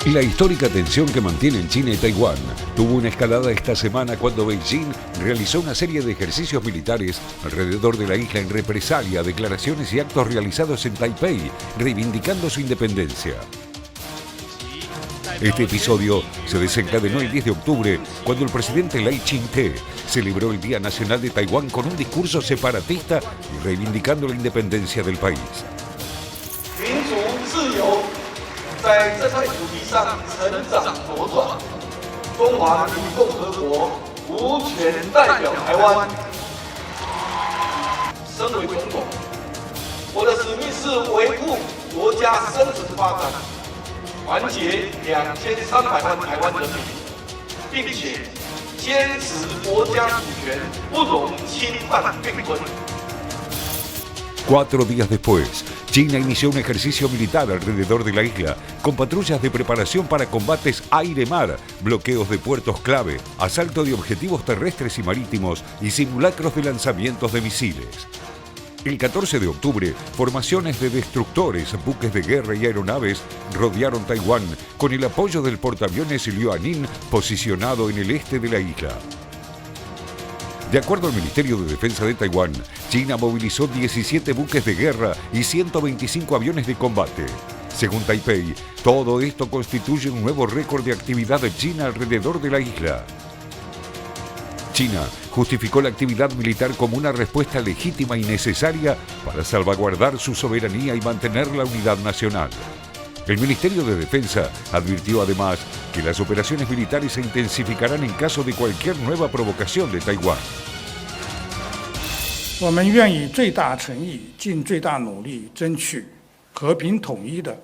La histórica tensión que mantienen China y Taiwán tuvo una escalada esta semana cuando Beijing realizó una serie de ejercicios militares alrededor de la isla en represalia a declaraciones y actos realizados en Taipei, reivindicando su independencia. Este episodio se desencadenó el 10 de octubre, cuando el presidente Lai Ching-te celebró el Día Nacional de Taiwán con un discurso separatista y reivindicando la independencia del país. 在这块土地上成长茁壮，中华人民共和国无权代表台湾。身为总统，我的使命是维护国家生存发展，团结2300万台湾人民，并且坚持国家主权不容侵犯并吞。 4 días después, China inició un ejercicio militar alrededor de la isla, con patrullas de preparación para combates aire-mar, bloqueos de puertos clave, asalto de objetivos terrestres y marítimos y simulacros de lanzamientos de misiles. El 14 de octubre, formaciones de destructores, buques de guerra y aeronaves rodearon Taiwán con el apoyo del portaaviones Liuanin posicionado en el este de la isla. De acuerdo al Ministerio de Defensa de Taiwán, China movilizó 17 buques de guerra y 125 aviones de combate. Según Taipei, todo esto constituye un nuevo récord de actividad de China alrededor de la isla. China justificó la actividad militar como una respuesta legítima y necesaria para salvaguardar su soberanía y mantener la unidad nacional. El Ministerio de Defensa advirtió además que las operaciones militares se intensificarán en caso de cualquier nueva provocación de Taiwán. 我们愿以最大诚意、尽最大努力争取和平统一的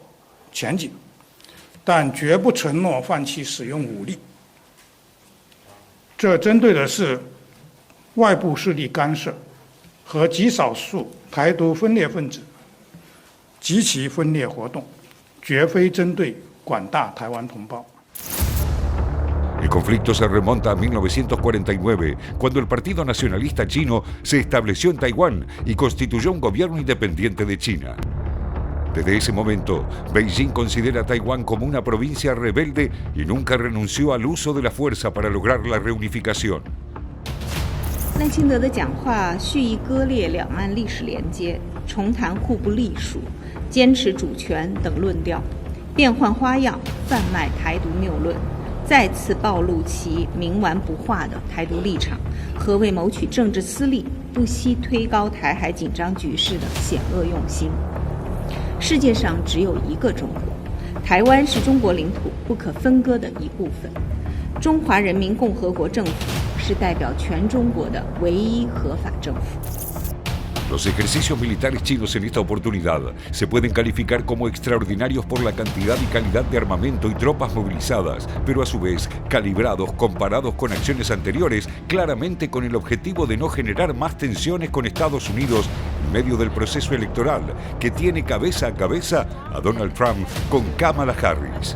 前景，但绝不承诺放弃使用武力。这针对的是外部势力干涉和极少数台独分裂分子及其分裂活动。 绝非针对广大台湾同胞。 El conflicto se remonta a 1949, cuando el Partido Nacionalista Chino se estableció en Taiwán y constituyó un gobierno independiente de China. Desde ese momento, Beijing considera a Taiwán como una provincia rebelde y nunca renunció al uso de la fuerza para lograr la reunificación. 赖清德的讲话蓄意割裂两岸历史连接，重谈互不隶属、坚持主权等论调，变换花样贩卖台独谬论，再次暴露其冥顽不化的台独立场和为谋取政治私利不惜推高台海紧张局势的险恶用心。世界上只有一个中国，台湾是中国领土不可分割的一部分，中华人民共和国政府 是代表全中国的唯一合法政府。 Los ejercicios militares chinos en esta oportunidad se pueden calificar como extraordinarios por la cantidad y calidad de armamento y tropas movilizadas, pero a su vez calibrados comparados con acciones anteriores, claramente con el objetivo de no generar más tensiones con Estados Unidos en medio del proceso electoral que tiene cabeza a cabeza a Donald Trump con Kamala Harris.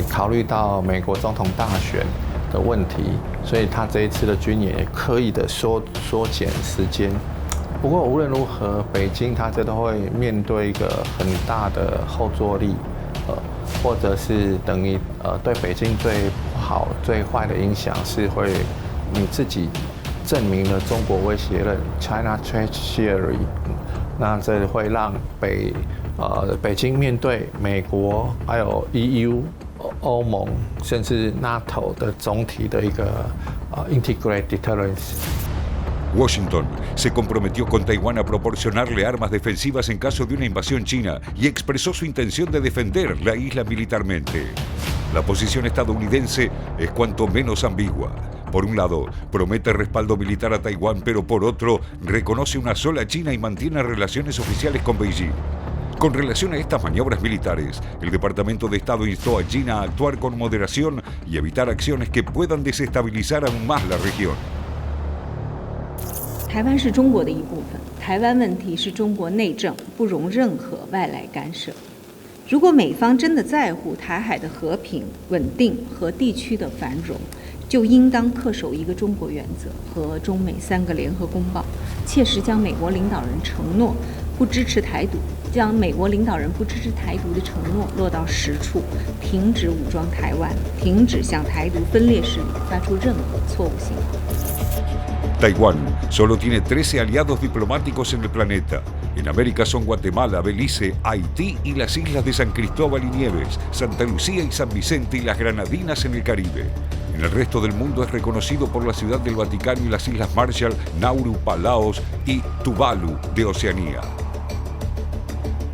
考虑到美国总统大选 的问题，所以他这一次的军演也刻意的缩减时间。不过无论如何，北京它这都会面对一个很大的后坐力，或者是等于对北京最不好、最坏的影响是会你自己证明了中国威胁论 （China Threat Theory），那这会让北京面对美国还有 EU。 欧盟甚至 NATO 的总体的一个integrated deterrence。 Washington se comprometió con Taiwán a proporcionarle armas defensivas en caso de una invasión china y expresó su intención de defender la isla militarmente. La posición estadounidense es cuanto menos ambigua. Por un lado, promete respaldo militar a Taiwán, pero por otro, reconoce una sola China y mantiene relaciones oficiales con Beijing. Con relación a estas maniobras militares, el Departamento de Estado instó a China a actuar con moderación y evitar acciones que puedan desestabilizar aún más la región. 台湾是中国的一部分，台湾问题是中国内政，不容任何外来干涉。如果美方真的在乎台海的和平、稳定和地区的繁荣，就应当恪守一个中国原则和中美3个联合公报，切实将美国领导人承诺不支持台独将美国领导人不支持台独的承诺落到实处，停止武装台湾，停止向台独分裂势力发出任何错误信号。Taiwán solo tiene 13 aliados diplomáticos en el planeta. En América son Guatemala, Belice, Haití y las islas de San Cristóbal y Nieves, Santa Lucía y San Vicente y las Granadinas en el Caribe. En el resto del mundo es reconocido por la Ciudad del Vaticano y las Islas Marshall, Nauru, Palaos y Tuvalu de Oceanía.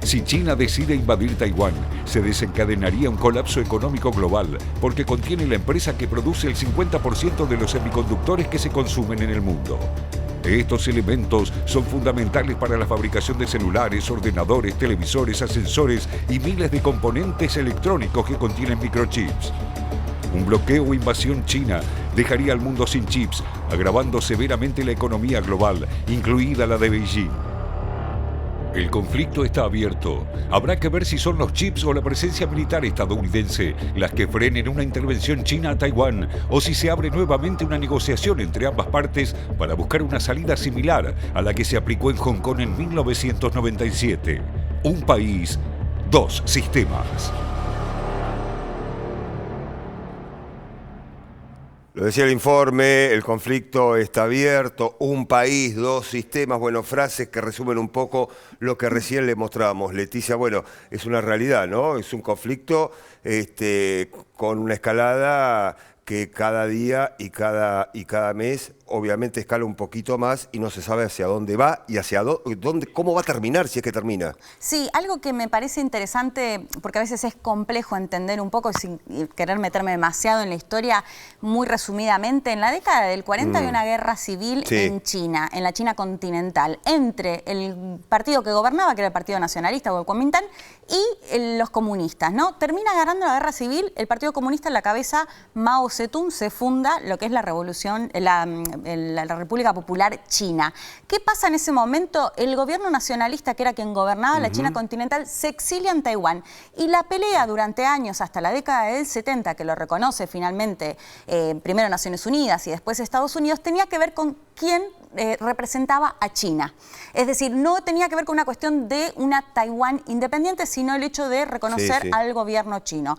Si China decide invadir Taiwán, se desencadenaría un colapso económico global porque contiene la empresa que produce el 50% de los semiconductores que se consumen en el mundo. Estos elementos son fundamentales para la fabricación de celulares, ordenadores, televisores, ascensores y miles de componentes electrónicos que contienen microchips. Un bloqueo o invasión china dejaría al mundo sin chips, agravando severamente la economía global, incluida la de Beijing. El conflicto está abierto. Habrá que ver si son los chips o la presencia militar estadounidense las que frenen una intervención china a Taiwán o si se abre nuevamente una negociación entre ambas partes para buscar una salida similar a la que se aplicó en Hong Kong en 1997. Un país, dos sistemas. Lo decía el informe, el conflicto está abierto, un país, dos sistemas, bueno, frases que resumen un poco lo que recién le mostrábamos. Leticia, bueno, es una realidad, ¿no? Es un conflicto con una escalada que cada día y cada mes obviamente escala un poquito más y no se sabe hacia dónde va y hacia dónde, cómo va a terminar, si es que termina. Sí, algo que me parece interesante, porque a veces es complejo entender un poco, sin querer meterme demasiado en la historia, muy resumidamente, en la década del 40 había una guerra civil en China, en la China continental, entre el partido que gobernaba, que era el Partido Nacionalista o el Kuomintang, y los comunistas, ¿no? Termina ganando la guerra civil, el Partido Comunista en la cabeza, Mao Zedong, se funda lo que es la revolución, la República Popular China. ¿Qué pasa en ese momento? El gobierno nacionalista, que era quien gobernaba la China continental, se exilia en Taiwán. Y la pelea durante años, hasta la década del 70, que lo reconoce finalmente primero Naciones Unidas y después Estados Unidos, tenía que ver con quién representaba a China. Es decir, no tenía que ver con una cuestión de una Taiwán independiente, sino el hecho de reconocer al gobierno chino.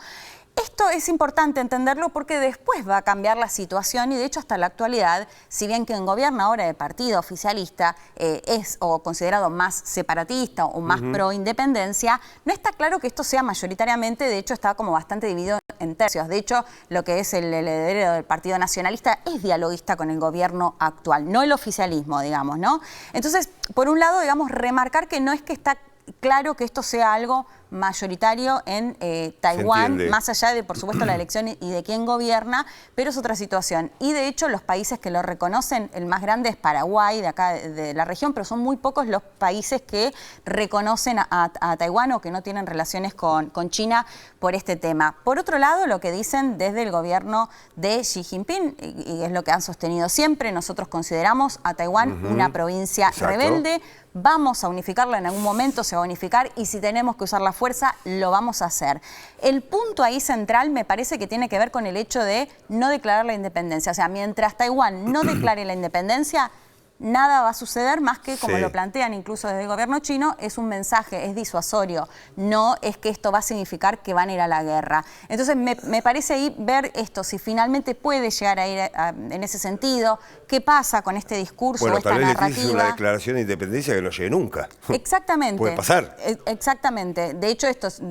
Esto es importante entenderlo porque después va a cambiar la situación y de hecho hasta la actualidad, si bien quien gobierna ahora el partido oficialista es o considerado más separatista o más pro independencia, no está claro que esto sea mayoritariamente, de hecho está como bastante dividido en tercios. De hecho, lo que es el heredero del Partido Nacionalista es dialoguista con el gobierno actual, no el oficialismo, digamos, ¿no? Entonces, por un lado, digamos, remarcar que no es que está claro que esto sea algo mayoritario en Taiwán, más allá de, por supuesto, la elección y de quién gobierna, pero es otra situación. Y de hecho, los países que lo reconocen, el más grande es Paraguay, de acá de la región, pero son muy pocos los países que reconocen a Taiwán o que no tienen relaciones con China por este tema. Por otro lado, lo que dicen desde el gobierno de Xi Jinping, y es lo que han sostenido siempre, nosotros consideramos a Taiwán una provincia rebelde, vamos a unificarla en algún momento, se va a unificar y si tenemos que usar la fuerza, lo vamos a hacer. El punto ahí central me parece que tiene que ver con el hecho de no declarar la independencia. O sea, mientras Taiwán no declare la independencia, nada va a suceder más que, como lo plantean incluso desde el gobierno chino, es un mensaje, es disuasorio. No es que esto va a significar que van a ir a la guerra. Entonces, me parece ahí ver esto, si finalmente puede llegar a ir en ese sentido, qué pasa con este discurso, esta tal vez narrativa. Es una declaración de independencia que no llegue nunca. Exactamente. Puede pasar. Exactamente. De hecho, esto es,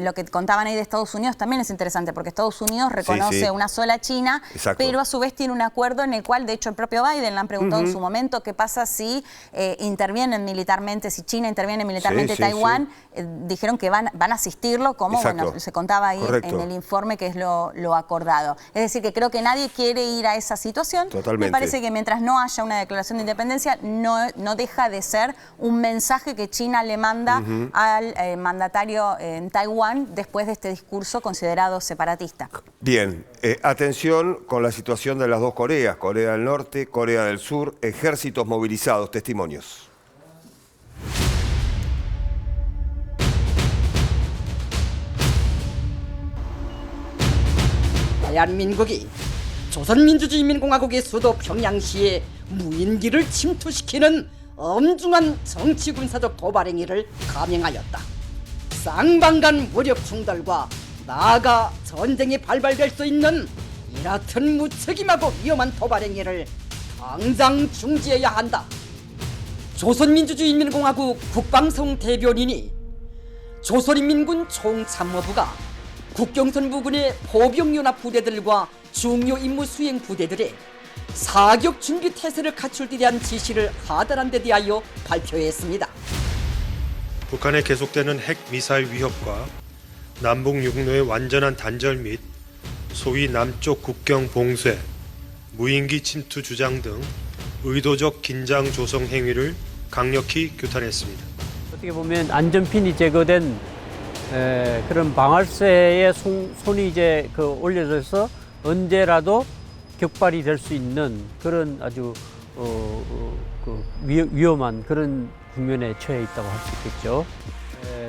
lo que contaban ahí de Estados Unidos también es interesante, porque Estados Unidos reconoce una sola China, pero a su vez tiene un acuerdo en el cual, de hecho, el propio Biden le han preguntado en su momento qué pasa si intervienen militarmente, si China interviene militarmente en Taiwán. Dijeron que van a asistirlo, como bueno, se contaba ahí en el informe, que es lo acordado. Es decir, que creo que nadie quiere ir a esa situación. Totalmente. Me parece que mientras no haya una declaración de independencia, no deja de ser un mensaje que China le manda al mandatario en Taiwán después de este discurso considerado separatista. Bien, atención con la situación de las dos Coreas, Corea del Norte, Corea del Sur, ejércitos movilizados, testimonios. 대한민국이 조선민주주의인민공화국의 수도 평양시에 무인기를 침투시키는 엄중한 정치군사적 도발 행위를 감행하였다. 쌍방간 무력 충돌과 나아가 전쟁이 발발될 수 있는 이 같은 무책임하고 위험한 도발 행위를 당장 중지해야 한다. 조선민주주의인민공화국 국방성 대변인이 조선인민군 총참모부가 국경선 부근의 포병연합 부대들과 중요 임무 수행 부대들의 사격 준비 태세를 갖출 데 대한 지시를 하달한 데 대하여 발표했습니다. 북한의 계속되는 핵 미사일 위협과 남북 육로의 완전한 단절 및 소위 남쪽 국경 봉쇄, 무인기 침투 주장 등 의도적 긴장 조성 행위를 강력히 규탄했습니다. 어떻게 보면 안전핀이 제거된 그런 방아쇠에 손이 이제 올려져서 언제라도 격발이 될 수 있는 그런 아주 위험한 그런 국면에 처해 있다고 할 수 있겠죠.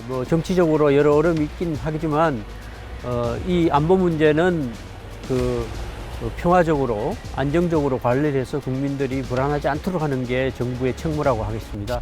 뭐 정치적으로 여러 어려움이 있긴 하지만 이 안보 문제는 평화적으로 안정적으로 관리를 해서 국민들이 불안하지 않도록 하는 게 정부의 책무라고 하겠습니다.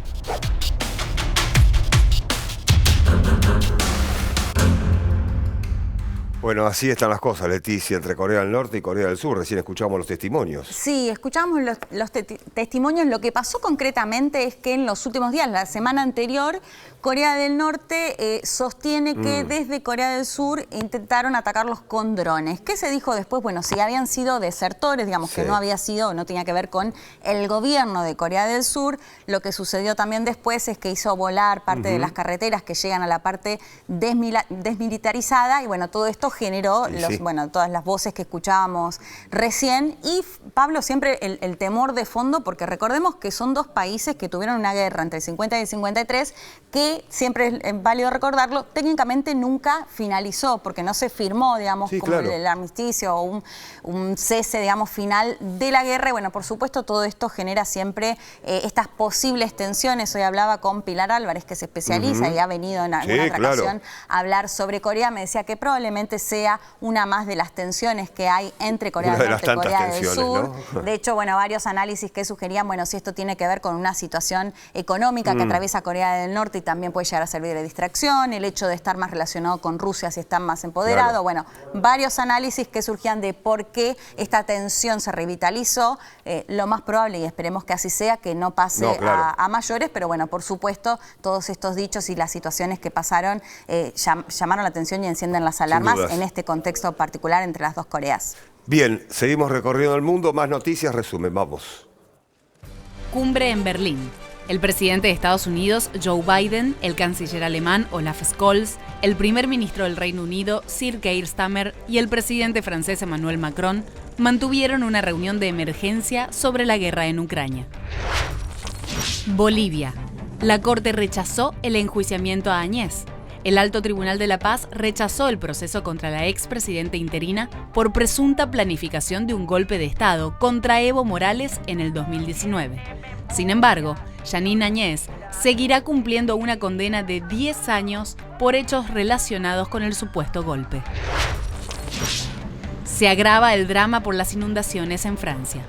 Bueno, así están las cosas, Leticia, entre Corea del Norte y Corea del Sur. Recién escuchamos los testimonios. Sí, escuchamos los testimonios. Lo que pasó concretamente es que en los últimos días, la semana anterior, Corea del Norte sostiene que desde Corea del Sur intentaron atacarlos con drones. ¿Qué se dijo después? Bueno, si habían sido desertores, digamos que no había sido, no tenía que ver con el gobierno de Corea del Sur. Lo que sucedió también después es que hizo volar parte de las carreteras que llegan a la parte desmilitarizada y bueno, todo esto generó todas las voces que escuchábamos recién. Y Pablo, siempre el temor de fondo, porque recordemos que son dos países que tuvieron una guerra entre el 50 y el 53 que siempre es válido recordarlo, técnicamente nunca finalizó, porque no se firmó, digamos, el armisticio o un cese, digamos, final de la guerra. Y bueno, por supuesto, todo esto genera siempre estas posibles tensiones. Hoy hablaba con Pilar Álvarez, que se especializa y ha venido en alguna otra ocasión a hablar sobre Corea. Me decía que probablemente sea una más de las tensiones que hay entre Corea del Norte y Corea del Sur. ¿No? De hecho, bueno, varios análisis que sugerían, bueno, si esto tiene que ver con una situación económica que atraviesa Corea del Norte y también puede llegar a servir de distracción, el hecho de estar más relacionado con Rusia si están más empoderados. Bueno, varios análisis que surgían de por qué esta tensión se revitalizó. Lo más probable, y esperemos que así sea, que no pase a mayores, pero bueno, por supuesto, todos estos dichos y las situaciones que pasaron llamaron la atención y encienden las alarmas en este contexto particular entre las dos Coreas. Bien, seguimos recorriendo el mundo, más noticias, resumen, vamos. Cumbre en Berlín. El presidente de Estados Unidos, Joe Biden, el canciller alemán Olaf Scholz, el primer ministro del Reino Unido, Sir Keir Starmer, y el presidente francés Emmanuel Macron mantuvieron una reunión de emergencia sobre la guerra en Ucrania. Bolivia. La Corte rechazó el enjuiciamiento a Áñez. El Alto Tribunal de la Paz rechazó el proceso contra la expresidenta interina por presunta planificación de un golpe de Estado contra Evo Morales en el 2019. Sin embargo, Jeanine Áñez seguirá cumpliendo una condena de 10 años por hechos relacionados con el supuesto golpe. Se agrava el drama por las inundaciones en Francia.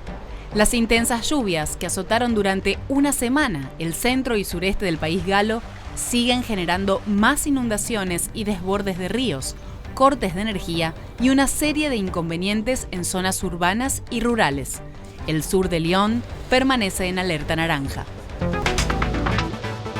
Las intensas lluvias que azotaron durante una semana el centro y sureste del país galo siguen generando más inundaciones y desbordes de ríos, cortes de energía y una serie de inconvenientes en zonas urbanas y rurales. El sur de Lyon permanece en alerta naranja.